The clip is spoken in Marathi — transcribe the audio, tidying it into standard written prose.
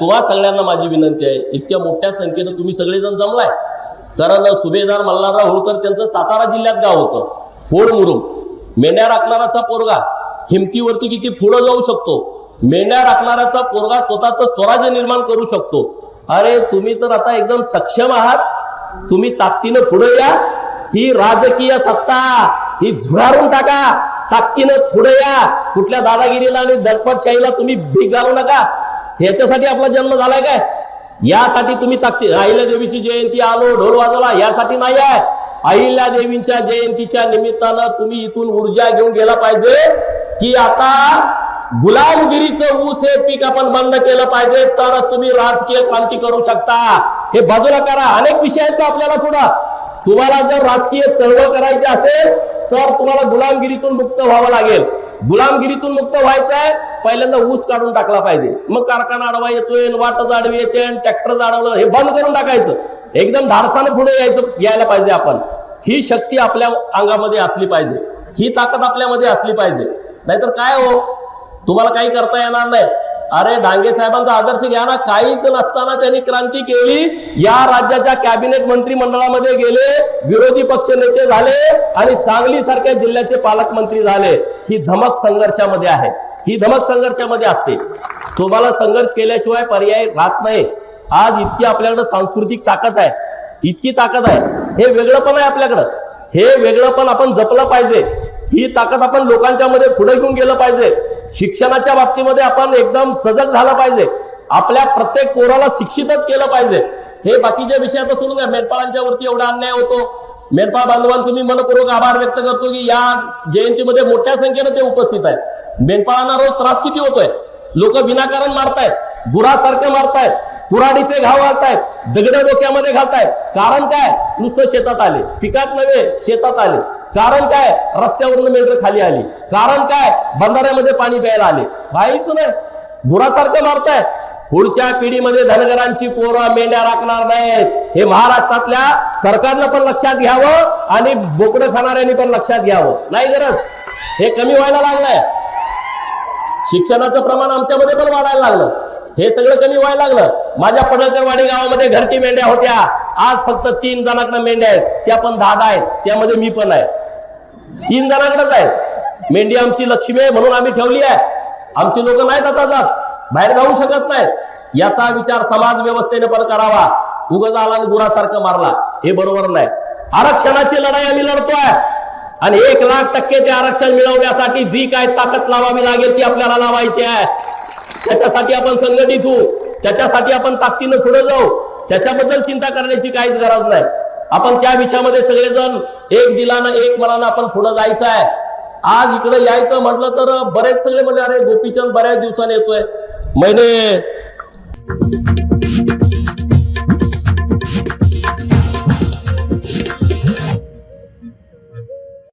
तुम्हा सगळ्यांना माझी विनंती आहे, इतक्या मोठ्या संख्येनं तुम्ही सगळेजण जमलाय, कारण सुभेदार मल्हारराव होळकर त्यांचं सातारा जिल्ह्यात गाव होतं होळमुरुम. मेंढ्या राखणाराचा पोरगा हिमतीवरती किती पुढे जाऊ शकतो, मेंढ्या राखणाराचा पोरगा स्वतःचं स्वराज्य निर्माण करू शकतो. अरे तुम्ही तर आता एकदम सक्षम आहात, तुम्ही ताकदीनं पुढे या. ही राजकीय सत्ता ही झुगारून टाका, ताकदीनं पुढे या. कुठल्या दादागिरीला आणि दडपतशाहीला तुम्ही भीक घालू नका. ह्याच्यासाठी आपला जन्म झालाय काय? यासाठी तुम्ही ताकदी अहिल्या देवीची जयंती आलो ढोल वाजवला यासाठी नाही आहे. अहिल्या देवींच्या जयंतीच्या निमित्तानं तुम्ही इथून ऊर्जा घेऊन गेला पाहिजे की आता गुलामगिरीचं ऊस हे पीक आपण बंद केलं पाहिजे, तरच तुम्ही राजकीय क्रांती करू शकता. हे बाजूला करा. अनेक विषय आहेत आपल्याला पुढं. तुम्हाला जर राजकीय चळवळ करायची असेल तर तुम्हाला गुलामगिरीतून मुक्त व्हावं लागेल. गुलामगिरीतून मुक्त व्हायचं आहे, पहिल्यांदा ऊस काढून टाकला पाहिजे. मग कारखाना आडवा येतोय, वाट जाडवी येते, ट्रॅक्टर जाडवलं, हे बंद करून टाकायचं. एकदम धाडसाने पुढे यायला पाहिजे आपण. ही शक्ती आपल्या अंगामध्ये असली पाहिजे, ही ताकद आपल्यामध्ये असली पाहिजे. नाहीतर काय हो, तुम्हाला काही करता येणार नाही. अरे डांगे साहेबांचा आदर्श घ्या ना. काहीच नसताना त्यांनी क्रांती केली, या राज्याच्या कॅबिनेट मंत्रिमंडळामध्ये गेले, विरोधी पक्ष नेते झाले आणि सांगली सारख्या जिल्ह्याचे पालकमंत्री झाले. ही धमक संघर्षामध्ये आहे, ही धमक संघर्षामध्ये असते. तुम्हाला संघर्ष केल्याशिवाय पर्याय राहत नाही. आज इतकी आपल्याकडे सांस्कृतिक ताकद आहे, इतकी ताकद आहे. हे वेगळंपण आहे आपल्याकडं, हे वेगळंपण आपण जपलं पाहिजे. ही ताकद आपण लोकांच्या मध्ये पुढे घेऊन गेलं पाहिजे. शिक्षणाच्या बाबतीमध्ये आपण एकदम सजग झालं पाहिजे. आपल्या प्रत्येक पोराला शिक्षितच केलं पाहिजे. हे बाकीच्या विषयात सोडून द्या. मेंढपाळांच्या वरती एवढा अन्याय होतो. मेंढपाळ बांधवांचं मी मनपूर्वक आभार व्यक्त करतो की या जयंतीमध्ये मोठ्या संख्येनं ते उपस्थित आहेत. मेंढपाळांना रोज त्रास किती होतोय, लोक विनाकारण मारतायत, गुरासारखं मारतायत, कुऱ्हाडीचे घाव घालतायत, दगड डोक्यामध्ये घालतायत. कारण काय? नुसतं शेतात आले, पिकात नव्हे शेतात आले. कारण काय? रस्त्यावरून मेंढर खाली आली. कारण काय? बंधाऱ्यामध्ये पाणी प्यायला आले. काहीच नाही, गुरासारखं मारताय. पुढच्या पिढीमध्ये धनगरांची पोरं मेंढ्या राखणार नाहीत. हे महाराष्ट्रातल्या सरकारनं पण लक्षात घ्यावं आणि बोकडं खाणाऱ्यांनी पण लक्षात घ्यावं. नाही गरज, हे कमी व्हायला लागलंय. शिक्षणाचं प्रमाण आमच्यामध्ये पण वाढायला लागलं, हे सगळं कमी व्हायला लागलं. माझ्या पडळकरवाडी गावामध्ये घरटी मेंढ्या होत्या, आज फक्त 3 जणांकडे मेंढ्या आहेत, त्या पण 10 आहेत, त्यामध्ये मी पण आहे. 3 जणांकडेच आहेत. मेंढी आमची लक्ष्मी आहे म्हणून आम्ही ठेवली आहे. आमची लोक नाहीत आता जात, बाहेर जाऊ शकत नाहीत. याचा विचार समाज व्यवस्थेने पण करावा. उगाच आला आणि गुरासारखं मारला, हे बरोबर नाही. आरक्षणाची लढाई आम्ही लढतोय आणि 1,00,000% ते आरक्षण मिळवण्यासाठी जी काय ताकद लावावी लागेल ती आपल्याला लावायची आहे. त्याच्यासाठी आपण संघटित होऊ, त्याच्यासाठी आपण ताकदीनं पुढे जाऊ. त्याच्याबद्दल चिंता करण्याची काहीच गरज नाही. आपण त्या विषयामध्ये सगळेजण एक दिलानं एक मनानं आपण पुढे जायचं आहे. आज इकडे यायचं म्हटलं तर बरेच सगळे म्हणजे अरे गोपीचंद बऱ्याच दिवसांनी येतोय. मैंने